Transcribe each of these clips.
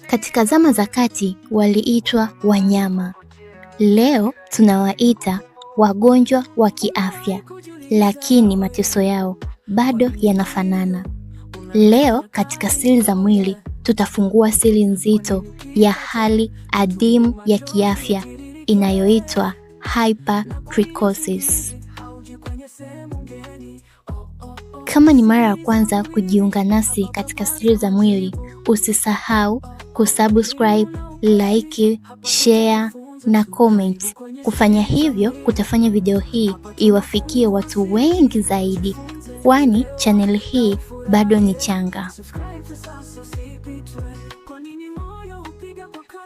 Katika zama za kati waliitwa wanyama. Leo tunawaita wagonjwa wa kiafya, lakini mateso yao bado yanafanana. Leo katika Siri za Mwili tutafungua siri nzito ya hali adimu ya kiafya inayoitwa hypertrichosis. Kama ni mara ya kwanza kujiunga nasi katika Siri za Mwili, usisahau kusubscribe, like, share na comment. Kufanya hivyo kutafanya video hii iwafikie watu wengi zaidi, kwani channel hii bado ni changa.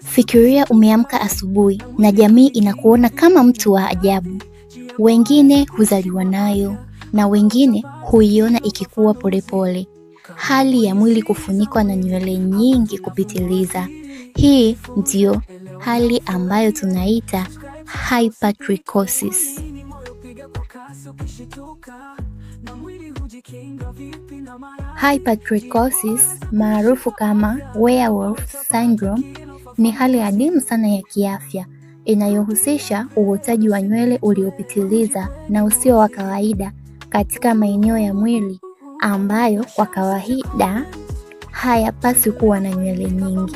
Fikiria umeamka asubuhi na jamii inakuona kama mtu wa ajabu. Wengine huzaliwa nayo na wengine huiona ikikua polepole. Hali ya mwili kufunikwa na nywele nyingi kupitiliza. Hii ndio hali ambayo tunaita hypertrichosis. Hypertrichosis maarufu kama werewolf syndrome ni hali adimu sana ya kiafya inayohusisha uotaji wa nywele uliopitiliza na usio wa kawaida katika maeneo ya mwili ambayo kwa kawaida hayapaswi kuwa na nywele nyingi.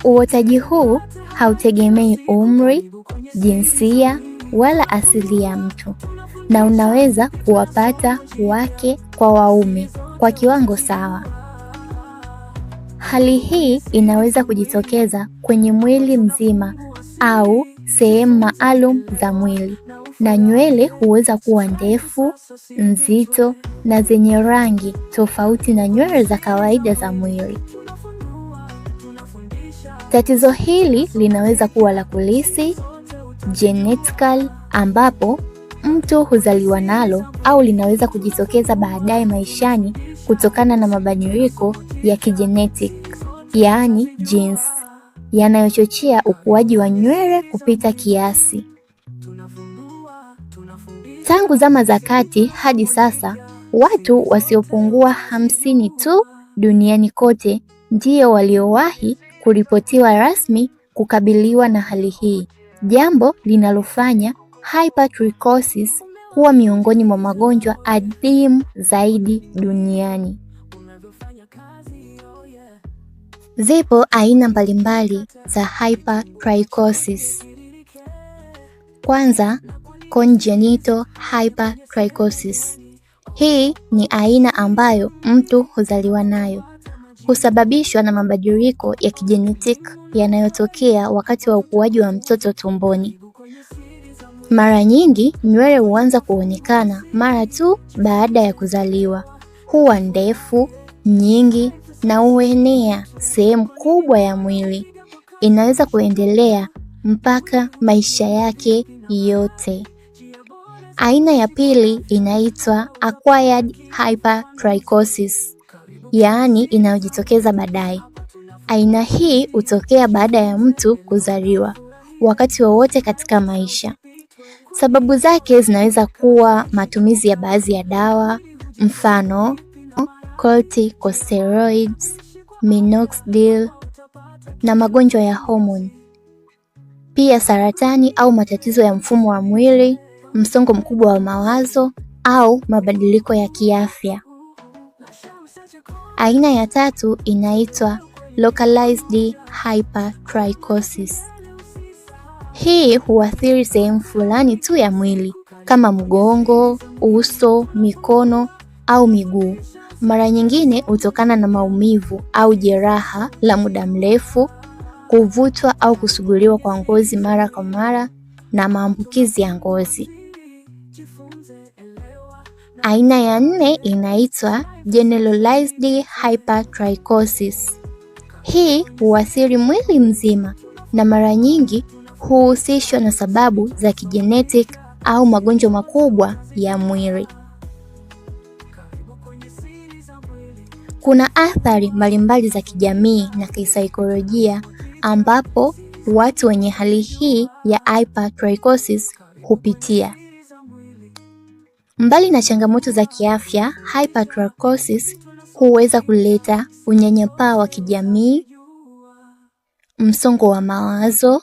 Uotaji huu hautegemei umri, jinsia wala asili ya mtu, na unaweza kuwapata wake kwa waume kwa kiwango sawa. Hali hii inaweza kujitokeza kwenye mwili mzima au sehemu maalum za mwili, na nywele huweza kuwa ndefu, nzito na zenye rangi tofauti na nywele za kawaida za mwili. Tatizo hili linaweza kuwa la kulisi, genetical, ambapo mtu huzaliwa nalo, au linaweza kujitokeza baadaye maishani kutokana na mabadiliko ya kigenetic, yaani genes, yanayochochea ukuaji wa nywele kupita kiasi. Tangu zama za kati hadi sasa, watu wasiopungua 50 tu duniani kote ndio waliowahi kuripotiwa rasmi kukabiliwa na hali hii, jambo linalofanya hypertrichosis kuwa miongoni mwa magonjwa adimu zaidi duniani. Zipo aina mbalimbali za hypertrichosis. Kwanza, congenital hypertrichosis. Hii ni aina ambayo mtu huzaliwa nayo. Husababishwa na mabadiliko ya kigenetic yanayotokea wakati wa ukuaji wa mtoto tumboni. Mara nyingi nywele huanza kuonekana mara tu baada ya kuzaliwa. Huwa ndefu, nyingi na huenea sehemu kubwa ya mwili. Inaweza kuendelea mpaka maisha yake yote. Aina ya pili inaitwa acquired hypertrichosis, yaani inayojitokeza baadaye. Aina hii hutokea baada ya mtu kuzaliwa, wakati wowote katika maisha. Sababu zake zinaweza kuwa matumizi ya baadhi ya dawa, mfano corticosteroids, minoxidil na magonjwa ya homoni. Pia saratani au matatizo ya mfumo wa mwili, msongo mkubwa wa mawazo au mabadiliko ya kiafya. Aina ya tatu inaitwa localized hypertrichosis. Hii huathiri sehemu fulani tu ya mwili kama mgongo, uso, mikono au miguu. Mara nyingine hutokana na maumivu au jeraha la muda mrefu, kuvutwa au kusuguliwa kwa ngozi mara kwa mara na maambukizi ya ngozi. Aina ya 4 inaitwa generalized hypertrichosis. Hii huathiri mwili mzima na mara nyingi huhusishwa na sababu za kigenetic au magonjwa makubwa ya mwili. Kuna athari mbalimbali za kijamii na kisaikolojia ambapo watu wenye hali hii ya hypertrichosis hupitia. Mbali na changamoto za kiafya, hypertrichosis huweza kuleta unyanyapaa wa kijamii, msongo wa mawazo,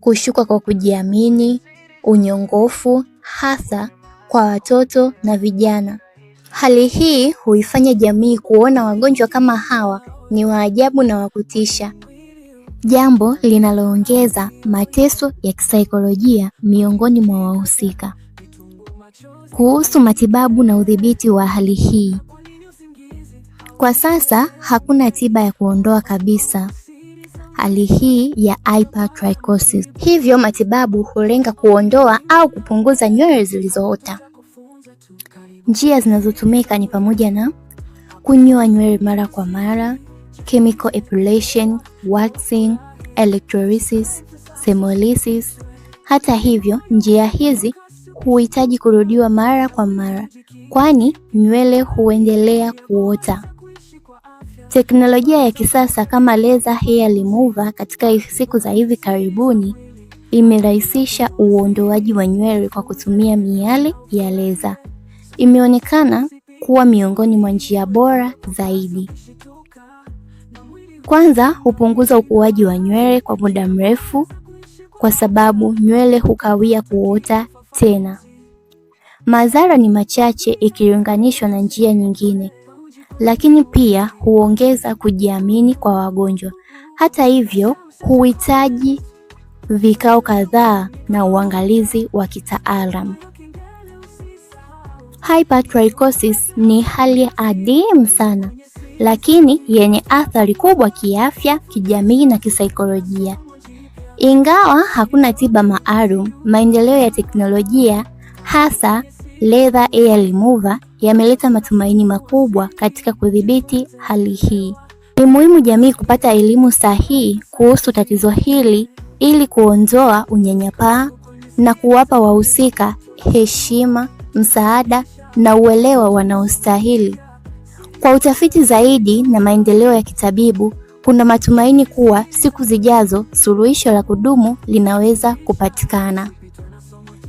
kushuka kwa kujiamini, unyongofu, hasa kwa watoto na vijana. Hali hii huifanya jamii kuona wagonjwa kama hawa ni wa ajabu na wa kutisha, jambo linaloongeza mateso ya kisaikolojia miongoni mwa wahusika. Kuhusu matibabu na udhibiti wa hali hii, kwa sasa hakuna tiba ya kuondoa kabisa hali hii ya hypertrichosis. Hivyo matibabu hulenga kuondoa au kupunguza nywele zilizoota. Njia zinazotumika ni pamoja na kunyoa nywele mara kwa mara, chemical epilation, waxing, electrolysis, semolysis. Hata hivyo, njia hizi huhitaji kurudiwa mara kwa mara, kwani nywele huendelea kuota. Teknolojia ya kisasa kama laser hair remover katika siku za hivi karibuni imerahisisha uondoaji wa nywele kwa kutumia miale ya laser. Imeonekana kuwa miongoni mwa njia bora zaidi. Kwanza, hupunguza ukuaji wa nywele kwa muda mrefu kwa sababu nywele hukawia kuota tena. Madhara ni machache ikilinganishwa na njia nyingine, lakini pia huongeza kujiamini kwa wagonjwa. Hata hivyo, huhitaji vikao kadhaa na uangalizi wa kitaalamu. Hypertrichosis ni hali adimu sana, lakini yenye athari kubwa kiafya, kijamii na kisaikolojia. Ingawa hakuna tiba maalum, maendeleo ya teknolojia hasa laser hair remover yameleta matumaini makubwa katika kudhibiti hali hii. Ni muhimu jamii kupata elimu sahihi kuhusu tatizo hili ili kuondoa unyanyapaa na kuwapa wahusika heshima, msaada na uelewa wanaostahili. Kwa utafiti zaidi na maendeleo ya kitabibu, kuna matumaini kuwa siku zijazo suluhisho la kudumu linaweza kupatikana.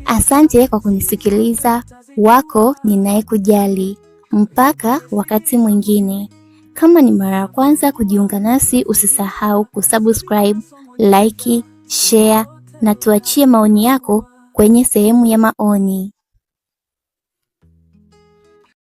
Asante kwa kunisikiliza. Wako ninayekujali. Mpaka wakati mwingine. Kama ni mara ya kwanza kujiunga nasi, usisahau kusubscribe, like, share na tuachie maoni yako kwenye sehemu ya maoni.